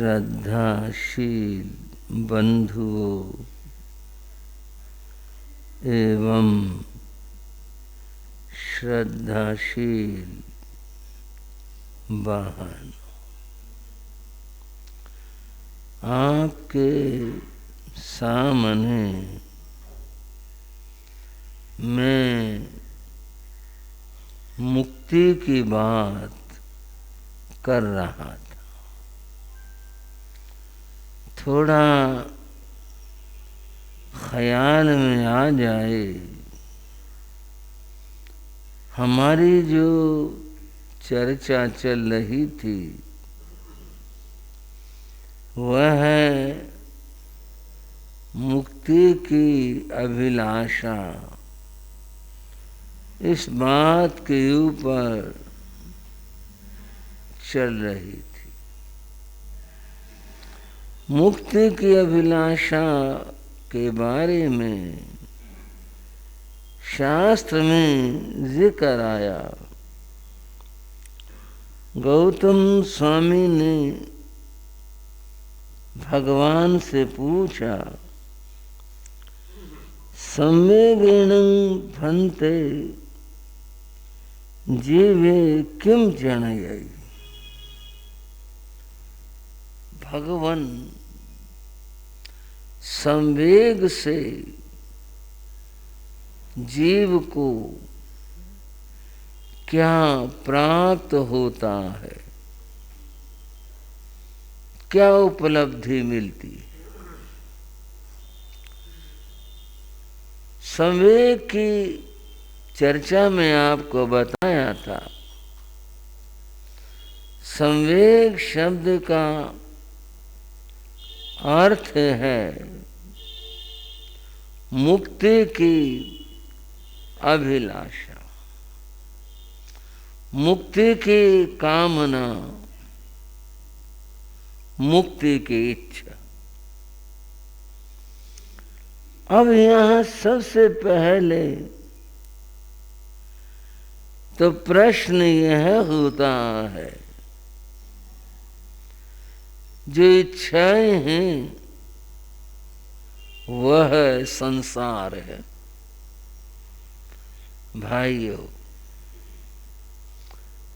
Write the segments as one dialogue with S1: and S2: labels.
S1: श्रद्धाशील बंधुओं एवं श्रद्धाशील बहन, आपके सामने मैं मुक्ति की बात कर रहा था। थोड़ा ख्याल में आ जाए, हमारी जो चर्चा चल रही थी वह है मुक्ति की अभिलाषा। इस बात के ऊपर चल रही थी। मुक्ति की अभिलाषा के बारे में शास्त्र में जिक्र आया। गौतम स्वामी ने भगवान से पूछा, संवेगेन भन्ते जीवे किम जनयति। भगवान संवेग से जीव को क्या प्राप्त होता है, क्या उपलब्धि मिलती है। संवेग की चर्चा में आपको बताया था। संवेग शब्द का अर्थ है मुक्ति की अभिलाषा, मुक्ति की कामना, मुक्ति की इच्छा। अब यहाँ सबसे पहले तो प्रश्न यह होता है, जो इच्छाएं हैं वह संसार है। भाइयों,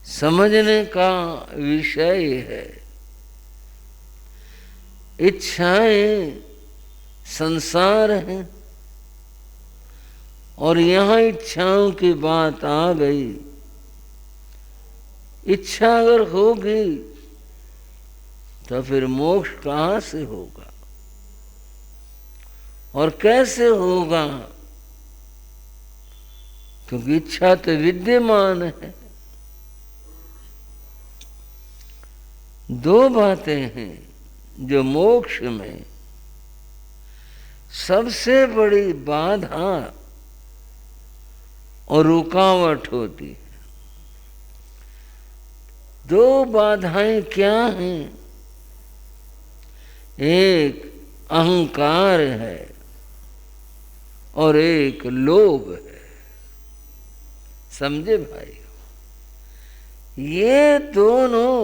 S1: समझने का विषय है, इच्छाएं संसार है। और यहाँ इच्छाओं की बात आ गई। इच्छा अगर होगी तो फिर मोक्ष कहाँ से होगा और कैसे होगा? क्योंकि इच्छा तो विद्यमान है। दो बातें हैं जो मोक्ष में सबसे बड़ी बाधा और रुकावट होती है। दो बाधाएं क्या हैं? एक अहंकार है और एक लोभ है। समझे भाई? ये दोनों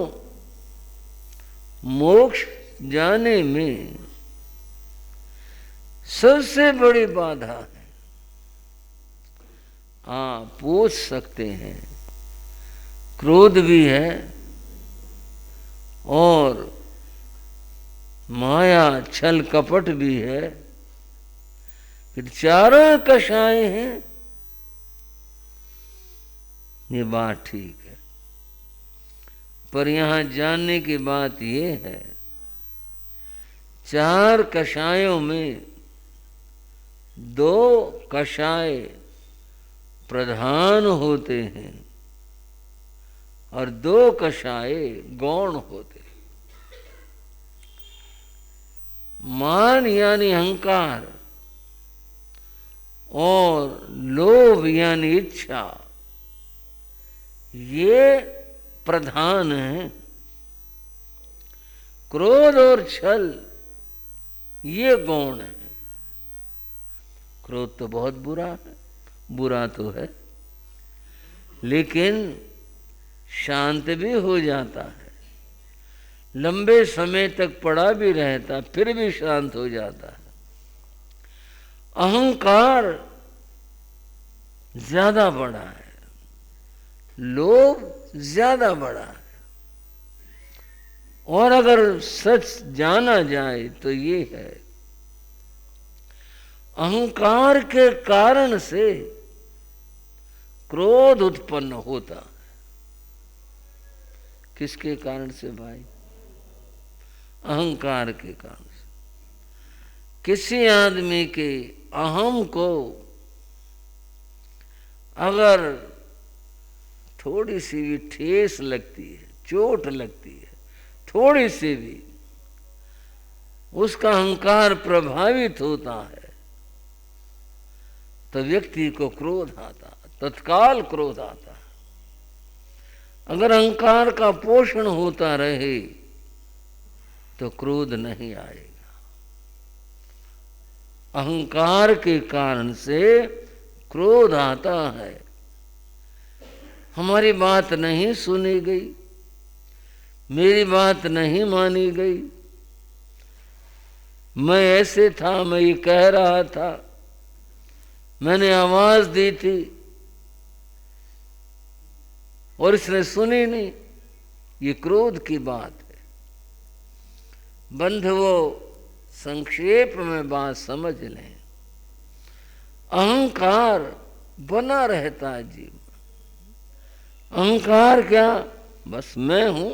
S1: मोक्ष जाने में सबसे बड़ी बाधा है। आप पूछ सकते हैं, क्रोध भी है और माया छल कपट भी है, फिर चारों कषाय हैं। ये बात ठीक है, पर यहां जानने की बात ये है, चार कषायों में दो कषाय प्रधान होते हैं और दो कषाय गौण होते हैं। मान यानी अहंकार और लोभ यानी इच्छा, ये प्रधान है। क्रोध और छल ये गौण है। क्रोध तो बहुत बुरा है, बुरा तो है, लेकिन शांत भी हो जाता है। लंबे समय तक पड़ा भी रहता फिर भी शांत हो जाता है। अहंकार ज्यादा बड़ा है, लोभ ज्यादा बड़ा है। और अगर सच जाना जाए तो ये है, अहंकार के कारण से क्रोध उत्पन्न होता है। किसके कारण से भाई? अहंकार के कारण से। किसी आदमी के अहम को अगर थोड़ी सी भी ठेस लगती है, चोट लगती है, थोड़ी सी भी, उसका अहंकार प्रभावित होता है तो व्यक्ति को क्रोध आता, तत्काल क्रोध आता है। अगर अहंकार का पोषण होता रहे तो क्रोध नहीं आएगा। अहंकार के कारण से क्रोध आता है। हमारी बात नहीं सुनी गई, मेरी बात नहीं मानी गई, मैं ऐसे था, मैं ये कह रहा था, मैंने आवाज दी थी और इसने सुनी नहीं। ये क्रोध की बात है। बंधुओं, संक्षेप में बात समझ लें, अहंकार बना रहता है जीवन। अहंकार क्या? बस मैं हूं,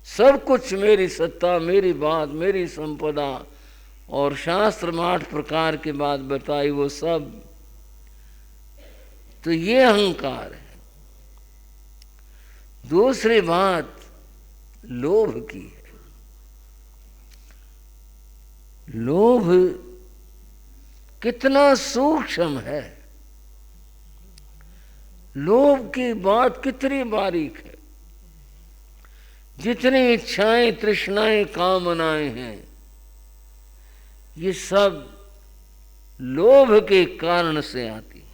S1: सब कुछ मेरी सत्ता, मेरी बात, मेरी संपदा, और शास्त्र में 8 प्रकार की बात बताई वो सब, तो ये अहंकार है। दूसरी बात लोभ की है। लोभ कितना सूक्ष्म है, लोभ की बात कितनी बारीक है। जितनी इच्छाएं, तृष्णाएं, कामनाएं हैं, ये सब लोभ के कारण से आती है।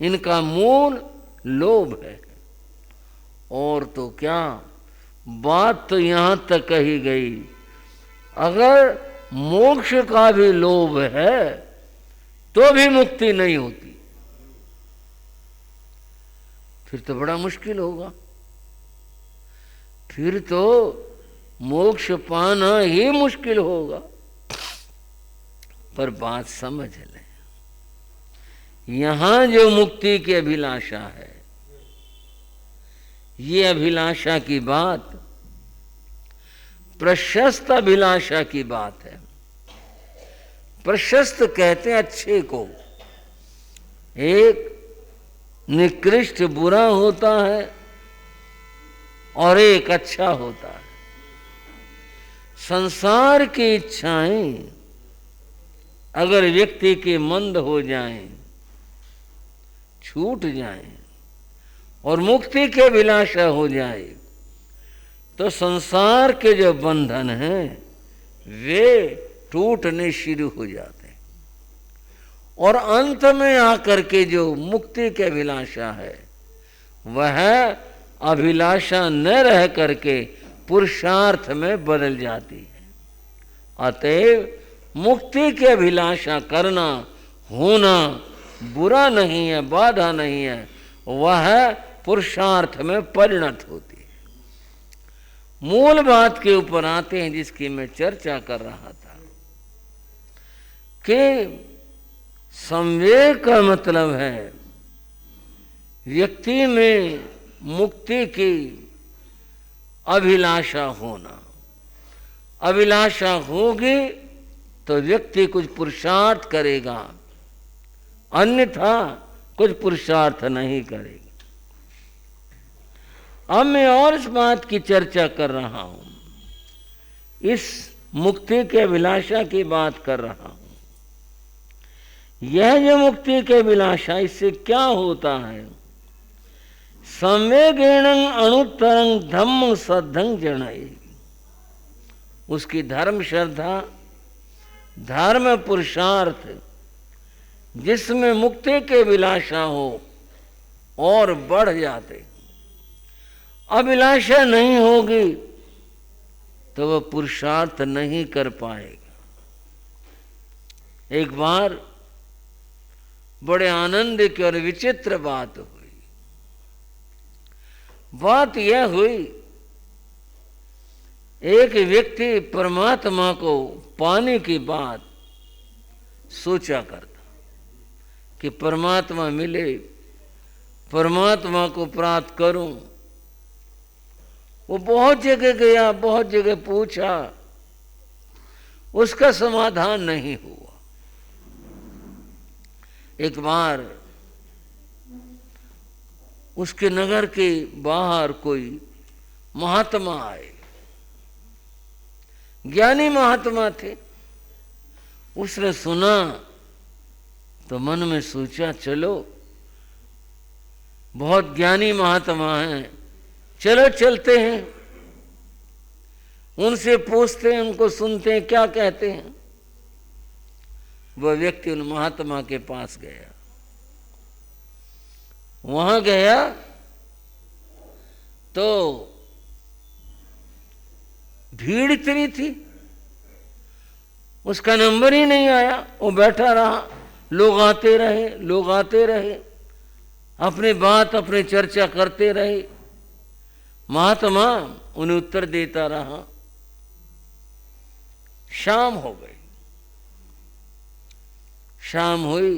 S1: इनका मूल लोभ है। और तो क्या, बात तो यहां तक कही गई, अगर मोक्ष का भी लोभ है तो भी मुक्ति नहीं होती, फिर तो बड़ा मुश्किल होगा। फिर तो मोक्ष पाना ही मुश्किल होगा। पर बात समझ लें, यहां जो मुक्ति की अभिलाषा है, ये अभिलाषा की बात प्रशस्त अभिलाषा की बात है। प्रशस्त कहते हैं अच्छे को। एक निकृष्ट बुरा होता है और एक अच्छा होता है। संसार की इच्छाएं अगर व्यक्ति के मंद हो जाएं, छूट जाएं और मुक्ति के अभिलाषा हो जाए, तो संसार के जो बंधन हैं वे टूटने शुरू हो जाते हैं। और अंत में आकर के जो मुक्ति की अभिलाषा है, वह अभिलाषा न रह करके पुरुषार्थ में बदल जाती है। अतएव मुक्ति की अभिलाषा करना, होना बुरा नहीं है, बाधा नहीं है, वह पुरुषार्थ में परिणत होती है। मूल बात के ऊपर आते हैं जिसकी मैं चर्चा कर रहा था कि संवेग का मतलब है व्यक्ति में मुक्ति की अभिलाषा होना। अभिलाषा होगी तो व्यक्ति कुछ पुरुषार्थ करेगा, अन्यथा कुछ पुरुषार्थ नहीं करेगा। अब मैं और इस बात की चर्चा कर रहा हूं, इस मुक्ति के अभिलाषा की बात कर रहा हूं। यह जो मुक्ति के अभिलाषा, इससे क्या होता है? संवेगेण अणुतरंग धम्म सद्धं जनाए। उसकी धर्म श्रद्धा, धर्म पुरुषार्थ जिसमें मुक्ति के अभिलाषा हो और बढ़ जाते। अभिलाषा नहीं होगी तो वह पुरुषार्थ नहीं कर पाएगा। एक बार बड़े आनंद की और विचित्र बात हुई। बात यह हुई, एक व्यक्ति परमात्मा को पाने की बात सोचा करता कि परमात्मा मिले, परमात्मा को प्राप्त करूं। वो बहुत जगह गया, बहुत जगह पूछा, उसका समाधान नहीं हुआ। एक बार उसके नगर के बाहर कोई महात्मा आए, ज्ञानी महात्मा थे। उसने सुना तो मन में सोचा, चलो बहुत ज्ञानी महात्मा हैं, चलो चलते हैं, उनसे पूछते हैं, उनको सुनते हैं क्या कहते हैं। वह व्यक्ति उन महात्मा के पास गया। वहां गया तो भीड़ इतनी थी, उसका नंबर ही नहीं आया। वो बैठा रहा, लोग आते रहे, लोग आते रहे, अपनी बात अपनी चर्चा करते रहे। महात्मा उन्हें उत्तर देता रहा। शाम हो गई, शाम हुई,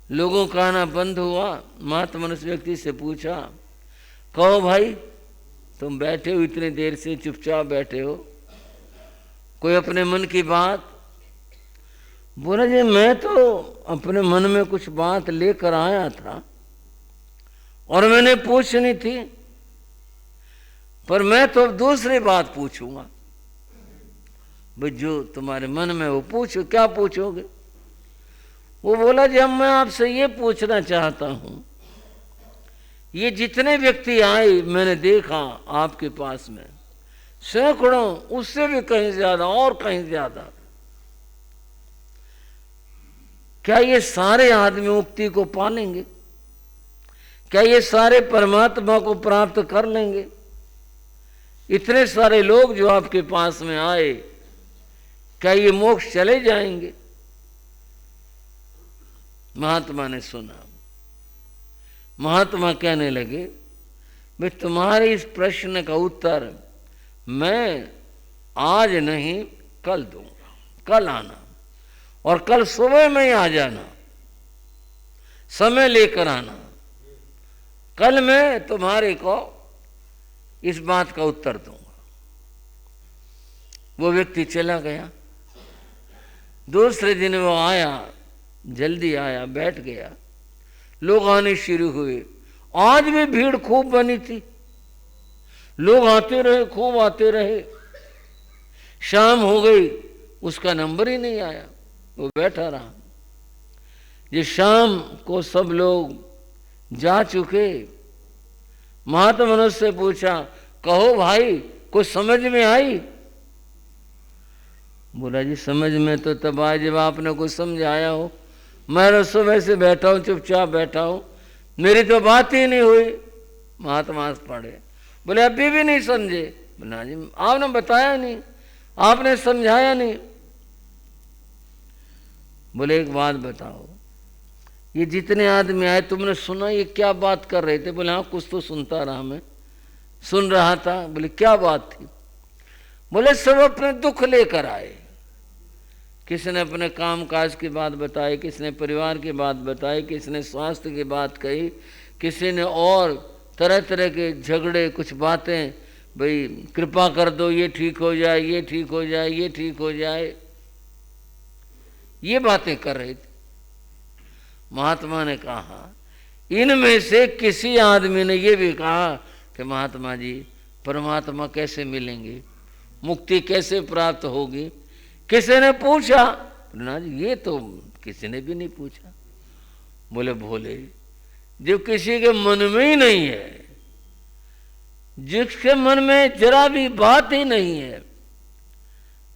S1: लोगों का आना बंद हुआ। महात्मा ने उस व्यक्ति से पूछा, कहो भाई, तुम बैठे हो इतनी देर से, चुपचाप बैठे हो, कोई अपने मन की बात? बोला जी मैं तो अपने मन में कुछ बात लेकर आया था और मैंने पूछनी थी, पर मैं तो दूसरी बात पूछूंगा। भाई जो तुम्हारे मन में वो पूछो, क्या पूछोगे? वो बोला जी अब मैं आपसे ये पूछना चाहता हूं, ये जितने व्यक्ति आए मैंने देखा आपके पास में, सैकड़ों, उससे भी कहीं ज्यादा और कहीं ज्यादा, क्या ये सारे आदमी मुक्ति को पालेंगे? क्या ये सारे परमात्मा को प्राप्त कर लेंगे? इतने सारे लोग जो आपके पास में आए, क्या ये मोक्ष चले जाएंगे? महात्मा ने सुना। महात्मा कहने लगे, भाई तुम्हारे इस प्रश्न का उत्तर मैं आज नहीं कल दूंगा। कल आना और कल सुबह में ही आ जाना, समय लेकर आना। कल मैं तुम्हारे को इस बात का उत्तर दूंगा। वो व्यक्ति चला गया। दूसरे दिन वो आया, जल्दी आया, बैठ गया। लोग आने शुरू हुए। आज भी भीड़ खूब बनी थी, लोग आते रहे, खूब आते रहे। शाम हो गई, उसका नंबर ही नहीं आया, वो बैठा रहा। ये शाम को सब लोग जा चुके। महात्मा ने उससे पूछा, कहो भाई कुछ समझ में आई? बोला जी समझ में तो तब आए जब आपने कुछ समझाया हो। मैं सुबह से बैठा हूँ, चुपचाप बैठा हूँ, मेरी तो बात ही नहीं हुई। महात्मा पढ़े। बोले अभी भी नहीं समझे? बोला जी आपने बताया नहीं, आपने समझाया नहीं। बोले एक बात बताओ, ये जितने आदमी आए तुमने सुना ये क्या बात कर रहे थे? बोले हाँ कुछ तो सुनता रहा, मैं सुन रहा था। बोले क्या बात थी? बोले सब अपने दुख लेकर आए। किसी ने अपने काम काज की बात बताई, किसी ने परिवार की बात बताई, किसी ने स्वास्थ्य की बात कही, किसी ने और तरह तरह के झगड़े, कुछ बातें, भाई कृपा कर दो ये ठीक हो जाए, ये ठीक हो जाए, ये ठीक हो जाए, ये बातें कर रहे थे। महात्मा ने कहा, इनमें से किसी आदमी ने ये भी कहा कि महात्मा जी परमात्मा कैसे मिलेंगे, मुक्ति कैसे प्राप्त होगी? किसी ने पूछा? ना जी ये तो किसी ने भी नहीं पूछा। बोले भोले, जो किसी के मन में ही नहीं है, जिसके मन में जरा भी बात ही नहीं है,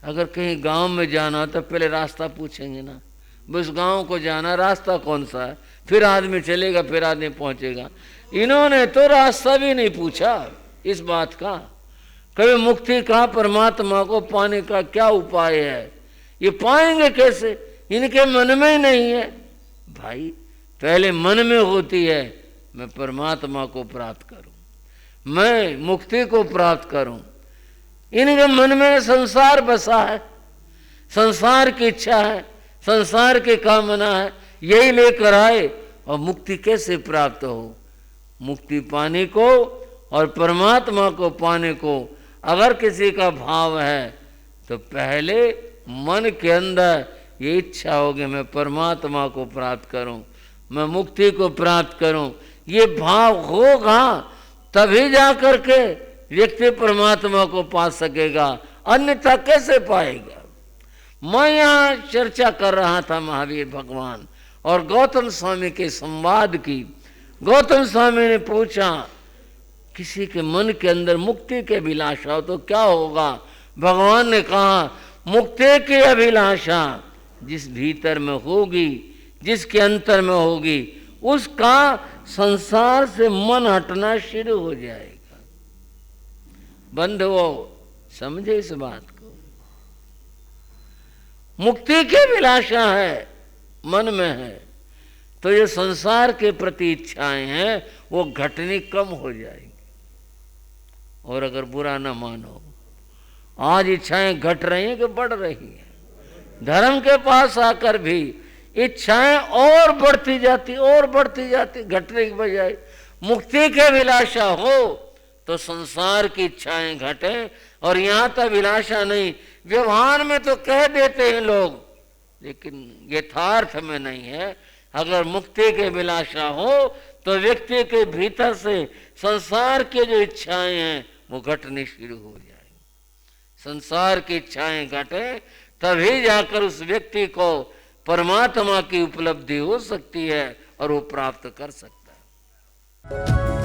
S1: अगर कहीं गांव में जाना तो पहले रास्ता पूछेंगे ना, बस गांव को जाना, रास्ता कौन सा है, फिर आदमी चलेगा, फिर आदमी पहुंचेगा। इन्होंने तो रास्ता भी नहीं पूछा इस बात का, कभी मुक्ति का, परमात्मा को पाने का क्या उपाय है, ये पाएंगे कैसे, इनके मन में ही नहीं है। भाई पहले मन में होती है मैं परमात्मा को प्राप्त करूं, मैं मुक्ति को प्राप्त करूं। इनके मन में संसार बसा है, संसार की इच्छा है, संसार की कामना है, यही लेकर आए। और मुक्ति कैसे प्राप्त हो? मुक्ति पाने को और परमात्मा को पाने को अगर किसी का भाव है तो पहले मन के अंदर ये इच्छा होगी मैं परमात्मा को प्राप्त करूं, मैं मुक्ति को प्राप्त करूं, ये भाव होगा तभी जा करके व्यक्ति परमात्मा को पा सकेगा, अन्यथा कैसे पाएगा। मैं यहाँ चर्चा कर रहा था महावीर भगवान और गौतम स्वामी के संवाद की। गौतम स्वामी ने पूछा किसी के मन के अंदर मुक्ति की अभिलाषा हो तो क्या होगा? भगवान ने कहा मुक्ति की अभिलाषा जिस भीतर में होगी, जिसके अंतर में होगी, उसका संसार से मन हटना शुरू हो जाएगा। बंधुओं समझे इस बात को, मुक्ति की अभिलाषा है, मन में है, तो ये संसार के प्रति इच्छाएं हैं वो घटनी कम हो जाएगी। और अगर बुरा न मानो, आज इच्छाएं घट रही हैं कि बढ़ रही हैं? धर्म के पास आकर भी इच्छाएं और बढ़ती जाती, और बढ़ती जाती, घटने की बजाय। मुक्ति की अभिलाषा हो तो संसार की इच्छाएं घटें, और यहाँ तक अभिलाषा नहीं, व्यवहार में तो कह देते हैं लोग, लेकिन यथार्थ में नहीं है। अगर मुक्ति की अभिलाषा हो तो व्यक्ति के भीतर से संसार की जो इच्छाएं हैं वो घटनी शुरू हो जाएंगी। संसार की इच्छाएं घटे तभी जाकर उस व्यक्ति को परमात्मा की उपलब्धि हो सकती है और वो प्राप्त कर सकता है।